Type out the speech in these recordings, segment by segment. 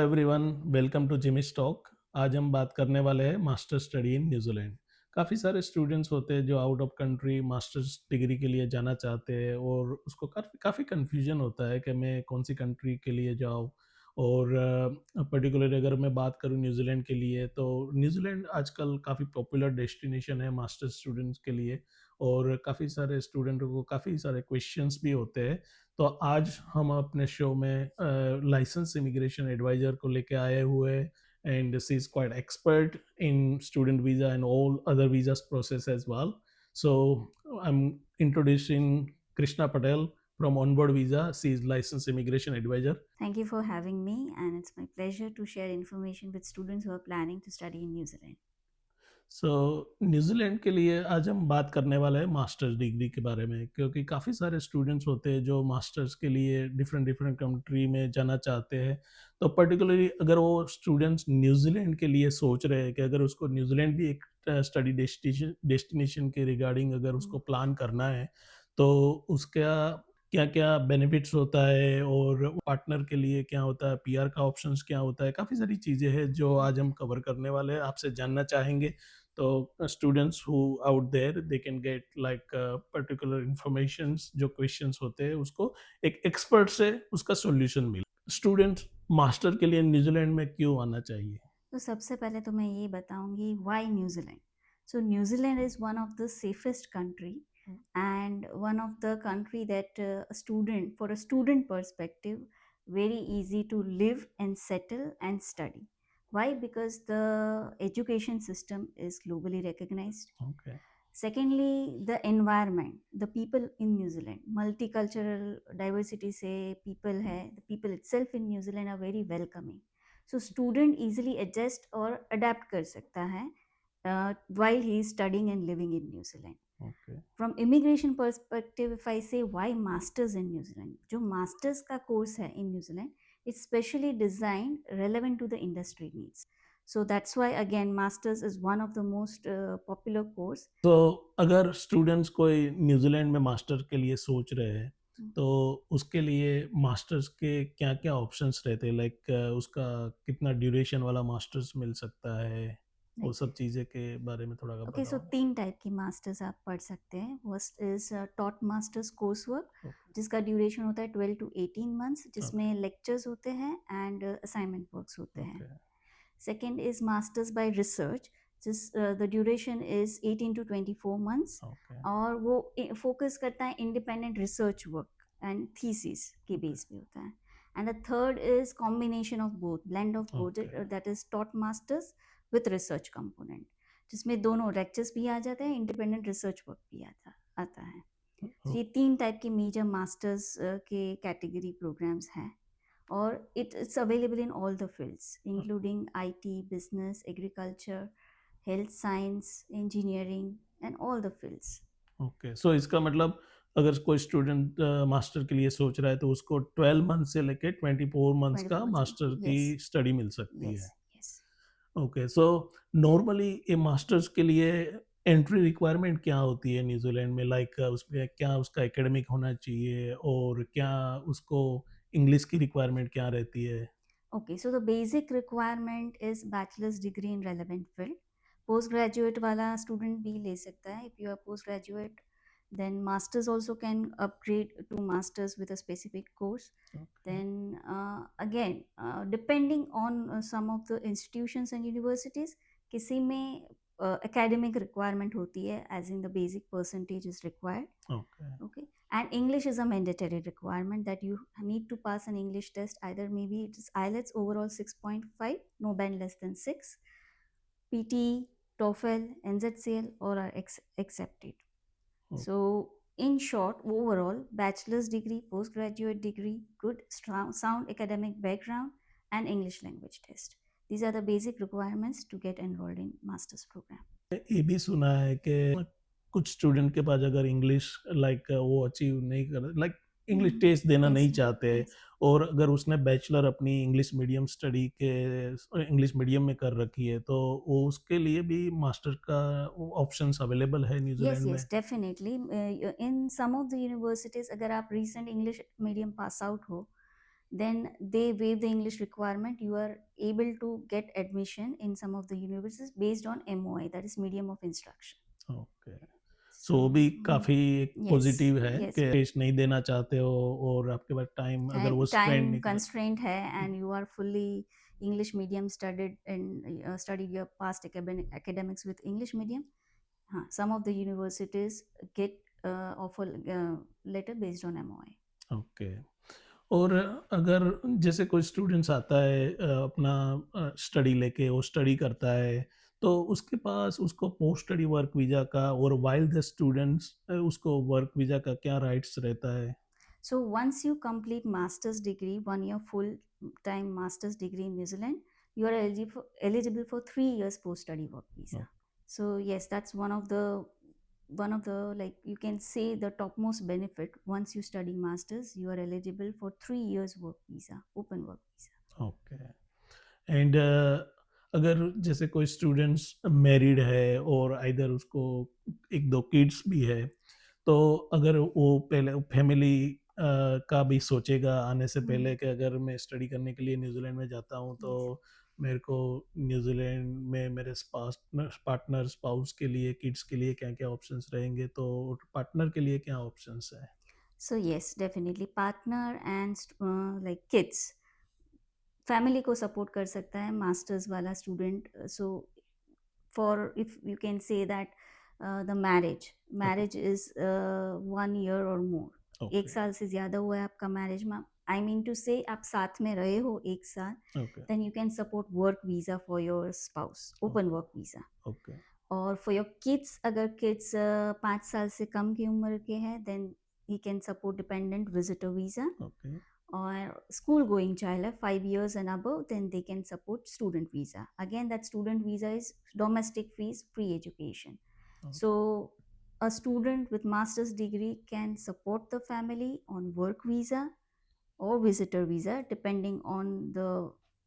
Everyone, welcome to Jimmy's talk. आज हम बात करने वाले हैं मास्टर स्टडी इन न्यूजीलैंड। काफ़ी सारे स्टूडेंट्स होते हैं जो out of country masters degree के लिए जाना चाहते हैं और उसको काफ़ी काफ़ी कन्फ्यूजन होता है कि मैं कौन सी कंट्री के लिए जाऊँ। और पर्टिकुलरली अगर मैं बात करूँ न्यूजीलैंड के लिए, तो न्यूजीलैंड आजकल काफ़ी पॉपुलर डेस्टिनेशन है मास्टर स्टूडेंट्स के लिए। और काफ़ी सारे स्टूडेंटों को काफ़ी सारे क्वेश्चंस भी होते हैं। तो आज हम अपने शो में लाइसेंस इमिग्रेशन एडवाइजर को लेके आए हुए हैं, and she is quite expert in student visa and all other visas process as well. So I'm introducing Krishna Patel from Onboard Visa. She is licensed immigration advisor. Thank you for having me, and it's my pleasure to share information with students who are planning to study in New Zealand. So New Zealand के लिए आज हम बात करने वाले हैं masters degree के बारे में, क्योंकि काफ़ी सारे स्टूडेंट्स होते हैं जो मास्टर्स के लिए डिफरेंट डिफरेंट कंट्री में जाना चाहते हैं। तो पर्टिकुलरली अगर वो स्टूडेंट्स न्यूजीलैंड के लिए सोच रहे हैं कि अगर उसको न्यूजीलैंड भी एक स्टडी डेस्टिनेशन के रिगार्डिंग अगर उसको प्लान करना है, तो उसका क्या क्या बेनिफिट्स होता है और पार्टनर के लिए क्या होता है, पीआर का ऑप्शंस क्या होता है, काफ़ी सारी चीज़ें हैं जो आज हम कवर करने वाले हैं, आपसे जानना चाहेंगे। तो students who out there they can get like particular informations, जो क्वेश्चंस होते हैं उसको एक एक्सपर्ट से उसका सॉल्यूशन मिले। स्टूडेंट्स मास्टर के लिए न्यूजीलैंड में क्यों आना चाहिए? तो सबसे पहले तो मैं ये बताऊंगी why New Zealand. So New Zealand is one of the safest country and one of the country that a student for a student perspective very easy to live and settle and study. Why? Because the education system is globally recognized. Okay. Secondly, the environment, the people in New Zealand, multicultural diversity से people है, the people itself in New Zealand are very welcoming. So student easily adjust और adapt कर सकता है while he is studying and living in New Zealand. Okay. From immigration perspective, if I say why masters in New Zealand, जो masters का course है in New Zealand, it's specially designed relevant to the industry needs. So that's why again masters is one of the most popular course. तो अगर students कोई New Zealand में master के लिए सोच रहे हैं, तो उसके लिए मास्टर्स के क्या क्या ऑप्शंस रहते हैं, लाइक उसका कितना ड्यूरेशन वाला मास्टर्स मिल सकता है, वो सब चीज़ें के बारे में थोड़ा ओके, सो बताओ। 3 टाइप की मास्टर्स आप पढ़ सकते हैं. First is taught masters course work, okay. जिसका ड्यूरेशन होता है 12 to 18 months, ओके। जिसमें लेक्चर्स होते हैं एंड असाइनमेंट वर्क्स होते हैं. Okay. Second is masters by research. Just the duration is 18 to 24 months. Okay. और वो फोकस करता है independent research work and thesis के बेस पे होता है. And the third is combination of both, blend of both, okay. That is taught masters with research component, जिसमें दोनों लेक्चर्स भी आ जाते हैं, इंडिपेंडेंट रिसर्च वर्क भी आता है. So, ये 3 टाइप के मेजर मास्टर्स के कैटेगरी प्रोग्राम्स हैं. और it's available in all the fields including IT, business, agriculture, health science, engineering and all the fields. Okay, so इसका मतलब अगर कोई स्टूडेंट मास्टर के लिए सोच रहा है, तो उसको 12 मंथ से लेके 24 मंथ्स 24 का months. मास्टर की Yes, स्टडी मिल सकती है। yes, yes. Okay, so normally ये मास्टर्स के लिए एंट्री रिक्वायरमेंट क्या होती है न्यूजीलैंड में, लाइक उसमें क्या उसका एकेडमिक होना चाहिए और क्या उसको इंग्लिश की रिक्वायरमेंट क्या रहती है? Okay, so the basic requirement is bachelor's degree in relevant field. Postgraduate वाला student भी ले सकता है. If you are postgraduate, then masters also can upgrade to masters with a specific course. Okay. Then again, depending on some of the institutions and universities, किसी में academic requirement होती है, as in the basic percentage is required. Okay. Okay, and English is a mandatory requirement that you need to pass an English test, either maybe it is IELTS overall 6.5, no band less than 6, PT, TOEFL, NZCL, all are accepted. Okay. So in short, overall bachelor's degree, postgraduate degree, good strong sound academic background and English language test, these are the basic requirements to get enrolled in master's program. ये भी सुना है कि कुछ student के पास अगर English like वो achieve नहीं कर, लाइक इंग्लिश टेस्ट देना Yes, नहीं चाहते, yes. और अगर उसने बैचलर अपनी इंग्लिश मीडियम स्टडी के इंग्लिश मीडियम में कर रखी है, तो वो उसके लिए भी मास्टर का ऑप्शंस अवेलेबल है Yes, न्यूजीलैंड में? yes, definitely. In some of the universities, अगर आप recent English medium pass out हो, then they waive the English requirement. You are able to get admission in some of the universities based on MOI, that is medium of instruction. Okay. So वो So भी काफ़ी एक yes, positive है yes, कि test नहीं देना चाहते हो और आपके पास टाइम अगर वो स्पेंड time नहीं कर। constraint है and you are fully English medium studied and studied your past academics with English medium. हाँ, some of the universities get offer letter based on MOI. Okay. और अगर जैसे कोई स्टूडेंट्स आता है अपना स्टडी लेके वो स्टडी करता है, तो उसके पास उसको पोस्ट स्टडी वर्क वीज़ा का और व्हाइल द स्टूडेंट्स उसको वर्क वीज़ा का क्या राइट्स रहता है? So once you complete master's degree, 1 year full time master's degree in New Zealand, you are eligible for 3 years post study work visa. Oh, So yes, that's one of the like you can say the topmost benefit. Once you study masters, you are eligible for 3 years work visa, open work visa. Okay. And अगर जैसे कोई students married है और either उसको 1-2 kids भी है, तो अगर वो पहले फैमिली का भी सोचेगा आने से पहले कि अगर मैं स्टडी करने के लिए न्यूज़ीलैंड में जाता हूँ, Yes. तो मेरे को न्यूज़ीलैंड में मेरे पार्टनर, स्पाउस के लिए, किड्स के लिए क्या-क्या ऑप्शंस रहेंगे? तो पार्टनर के लिए क्या ऑप्शंस हैं? So yes, definitely partner and like kids family को सपोर्ट कर सकता है मास्टर्स वाला student. So for if you can say that the okay, marriage is 1 year और मोर, एक ओके, साल से ज़्यादा हुआ है आपका मैरिज में, आई मीन टू से आप साथ में रहे हो एक साल, okay, then you can support work visa for your spouse, open okay, work visa. Okay, और फॉर योर किड्स, अगर किड्स 5 साल से कम की उम्र के हैं, then he can support dependent visitor visa. Okay, Or school going child है 5 years and above, then they can support student visa. Again, that student visa is domestic fees, free education. Okay, So a student with master's degree can support the family on work visa or visitor visa depending on the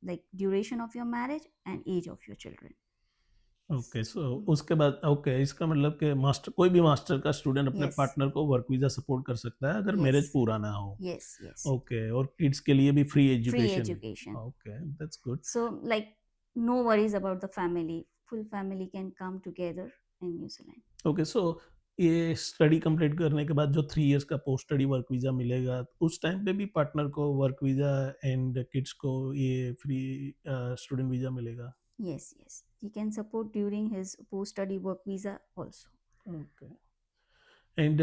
like duration of your marriage and age of your children. Okay. So उसके बाद okay, इसका मतलब कि master कोई भी master का student अपने Yes, partner को वर्क वीज़ा सपोर्ट कर सकता है अगर मैरिज yes, पूरा ना हो। yes, yes. ओके, और किड्स के लिए भी free Free education. education. Okay, that's good. So like no worries about the family. Full family can come together in New Zealand. Okay, so ये स्टडी कंप्लीट करने के बाद जो 3 इयर्स का पोस्ट स्टडी वर्क वीज़ा मिलेगा, उस time पे भी पार्टनर को वर्क वीज़ा एंड किड्स को ये फ्री स्टूडेंट वीज़ा मिलेगा? Yes, yes. He can support during his post-study work visa also. Okay. And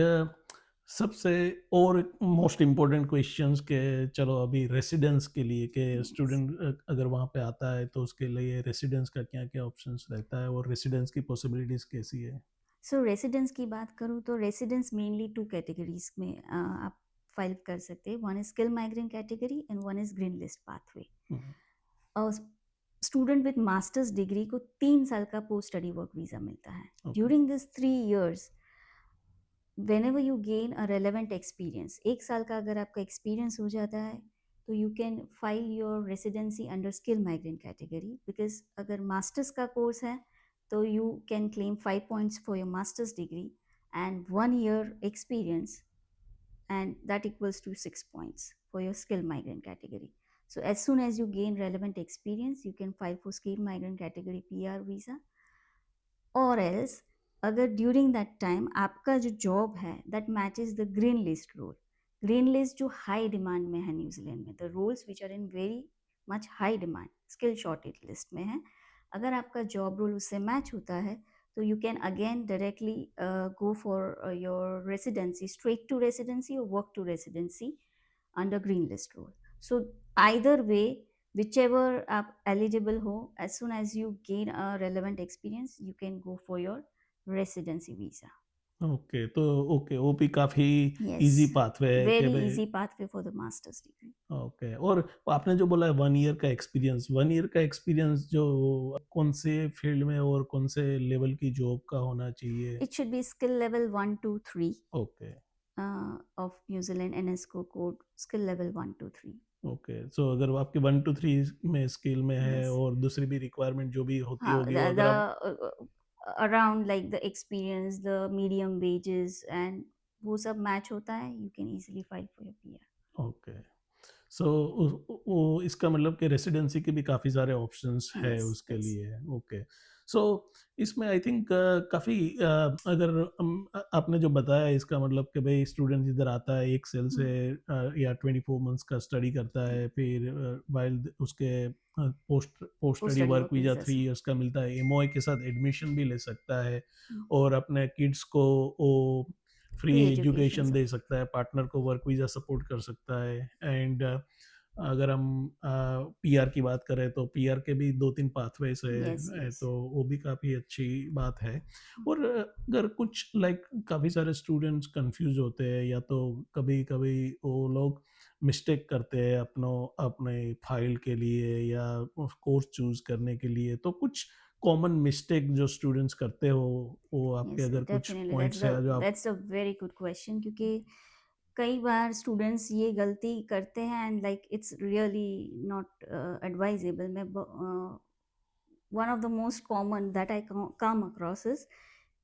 सबसे और मोस्ट इम्पोर्टेंट क्वेश्चंस के चलो अभी रेसिडेंस के लिए कि Yes. स्टूडेंट अगर वहाँ पे आता है तो उसके लिए रेसिडेंस का क्या-क्या ऑप्शंस रहता है और रेसिडेंस की पॉसिबिलिटीज़ कैसी है? So residence की बात करूँ तो residence mainly 2 categories में आप फाइल कर सकते हैं. One is skill migrant category and one is green list pathway. Hmm, student with masters degree को 3 साल का पोस्ट स्टडी वर्क वीजा मिलता है. Okay, during this 3 years, whenever you gain a relevant experience, एक साल का अगर आपका एक्सपीरियंस हो जाता है तो you can file your residency under skill migrant category. Because अगर मास्टर्स का कोर्स है तो you can claim 5 points for your masters degree and 1 year experience, and that equals to 6 points for your skill migrant category. So as soon as you gain relevant experience, you can file for skill migrant category PR visa. और else अगर during that time आपका जो job है that matches the green list role. Green list जो high demand में है New Zealand में, the roles which are in very much high demand, skill shortage list में है, अगर आपका जॉब रोल उससे मैच होता है तो you can again directly go for your residency, straight to residency और work to residency under green list role. So either way, whichever आप eligible हो, as soon as you gain a relevant experience, you can go for your residency visa. Okay, तो okay, वो भी काफ़ी Yes, easy pathway है कि very भई। easy pathway for the master's degree. Okay, और आपने जो बोला 1 ईयर का एक्सपीरियंस, 1 ईयर का एक्सपीरियंस जो कौन से फील्ड में और कौन से लेवल की जॉब का होना चाहिए? It should be skill level 1, 2, 3 okay, of New Zealand NSCO code, skill level 1, 2, 3. Okay, सो अगर वो आपके 1 टू 3 में स्किल में है Yes. और दूसरी भी रिक्वायरमेंट जो भी होती हाँ, होगी वो the अगर आप। around like the experience, the medium wages and वो सब मैच होता है, you can easily file for your PR. Okay, so वो इसका मतलब कि रेसिडेंसी के भी काफ़ी सारे ऑप्शंस है यस, उसके यस। लिए। ओके। सो इसमें आई थिंक काफ़ी अगर आपने जो बताया इसका मतलब कि भाई स्टूडेंट इधर आता है 1 साल हुँ, से या 24 मंथ्स का स्टडी करता हुँ। है, फिर व्हाइल उसके post post post study study work work visa visa 3 से। इयर्स का मिलता है, एमओए के साथ एडमिशन भी ले सकता है हुँ, और अपने किड्स को वो फ्री फ्री एजुकेशन एजुकेशन सब। दे सकता है, पार्टनर को वर्क वीज़ा सपोर्ट कर सकता है एंड अगर हम पीआर की बात करें तो पीआर के भी 2-3 पाथवेज़ यस, है, यस। तो वो भी काफ़ी अच्छी बात है। हुँ, और अगर कुछ लाइक काफ़ी सारे स्टूडेंट्स कन्फ्यूज़ होते हैं या तो कभी-कभी वो लोग मिस्टेक करते हैं अपने फ़ाइल के लिए या कोर्स चूज़ करने के लिए, तो कुछ कॉमन मिस्टेक जो स्टूडेंट्स करते हो, वो आपके यस, अगर कुछ डेफिनिटली पॉइंट्स है जो आप that's a very good question, क्योंकि कई बार स्टूडेंट्स ये गलती करते हैं and like it's really not advisable. One of the most common that I come across is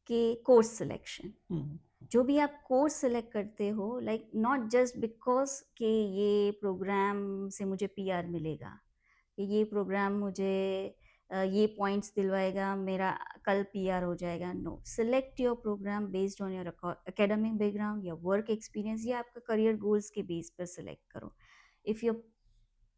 के कोर्स सिलेक्शन। हुँ, जो भी आप कोर्स सेलेक्ट करते हो, लाइक नॉट जस्ट बिकॉज कि ये प्रोग्राम से मुझे पीआर मिलेगा, कि ये प्रोग्राम मुझे ये पॉइंट्स दिलवाएगा, मेरा कल पीआर हो जाएगा। No, select your program based on your academic background या वर्क एक्सपीरियंस या आपका करियर गोल्स के बेस पर सिलेक्ट करो। इफ़ योर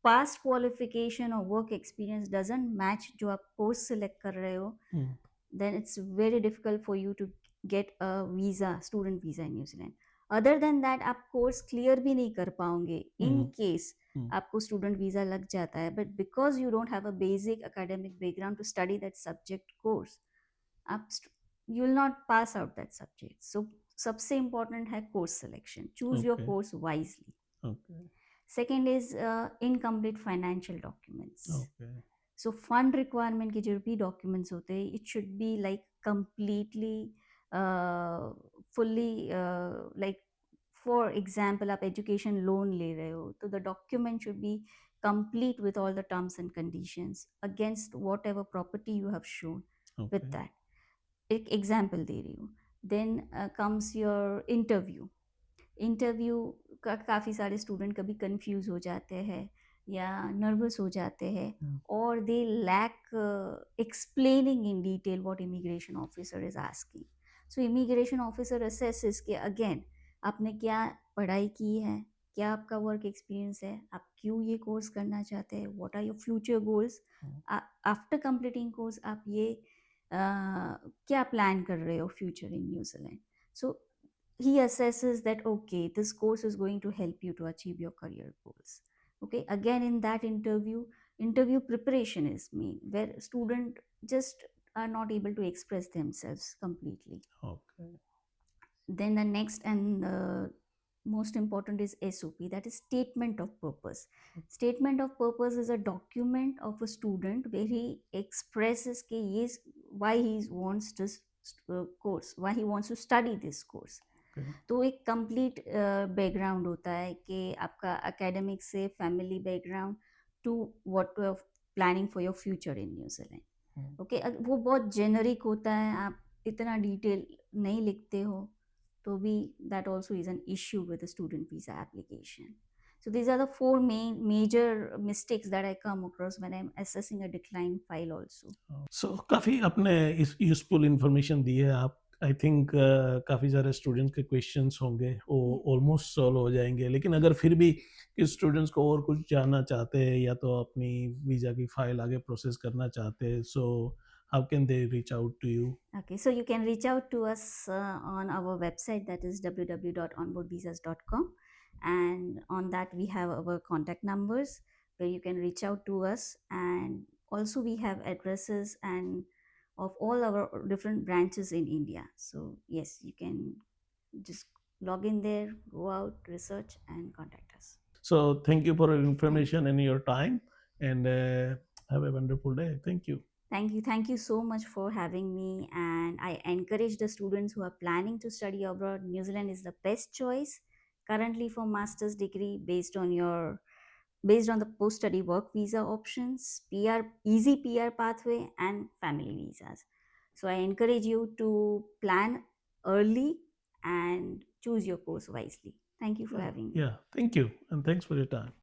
पास्ट क्वालिफिकेशन और वर्क एक्सपीरियंस डजंट मैच जो आप कोर्स सिलेक्ट कर रहे हो, hmm, then it's very difficult for you to get a visa, student visa in New Zealand. Other than that, आप कोर्स क्लियर भी नहीं कर पाओगे इन हुँ, केस हुँ, आपको स्टूडेंट वीजा लग जाता है, but because you don't have a basic academic background to study that subject course, आप you will not pass out that subject. So सबसे इम्पॉर्टेंट है course selection, choose your okay, course wisely. Okay, second is incomplete financial documents. Okay, so fund requirement के जो भी documents होते हैं, it should be like completely fully, like for example आप education loan ले रहे हो तो the document should be complete with all the terms and conditions against whatever property you have shown with okay, that। एक example दे रही हूँ। Then comes your interview. Interview का काफ़ी सारे स्टूडेंट कभी कंफ्यूज हो जाते हैं या नर्वस हो जाते हैं, हुँ, और they lack explaining in detail what immigration officer is asking. So immigration officer assesses कि अगेन आपने क्या पढ़ाई की है, क्या आपका वर्क एक्सपीरियंस है, आप क्यों ये कोर्स करना चाहते हैं, what are your future goals, hmm, after completing course आप ये क्या प्लान कर रहे हो future in New Zealand. So he assesses that okay, this course is going to help you to achieve your career goals. Okay, again in that interview preparation is main, where student just are not able to express themselves completely. Okay, Then the next and the most important is SOP, that is statement of purpose. Statement of purpose is a document of a student where he expresses कि ये why he wants this course, why he wants to study this course. Okay, तो एक complete background होता है कि आपका academic से family background to what planning for your future in New Zealand. Hmm, okay, वो बहुत जेनरिक होता है, आप इतना डिटेल नहीं लिखते हो तो भी that also is an issue with student visa application. So these are the four main major mistakes that I come across when I'm assessing a decline file also. सो काफ़ी आपने इस यूज़फुल इन्फॉर्मेशन दी है आप। आई थिंक काफ़ी सारे students के questions होंगे, वो Yeah. ऑलमोस्ट सॉल्व हो जाएँगे। लेकिन अगर फिर भी किसी स्टूडेंट्स को और कुछ जानना चाहते हैं या तो अपनी वीज़ा की फ़ाइल आगे प्रोसेस करना चाहते हैं, so how can they reach out to you? Okay, so you can reach out to us on our website, that is www.onboardvisas.com, and on that we have our contact numbers where you can reach out to us, and also we have addresses and of all our different branches in India. So yes, you can just log in there, go out, research, and contact us. So thank you for your Thank information and your time and have a wonderful day. Thank you. Thank you. Thank you so much for having me. And I encourage the students who are planning to study abroad. New Zealand is the best choice currently for master's degree based on the post study work visa options, PR, easy PR pathway, and family visas. So I encourage you to plan early and choose your course wisely. Thank you for having me. Yeah, thank you and thanks for your time.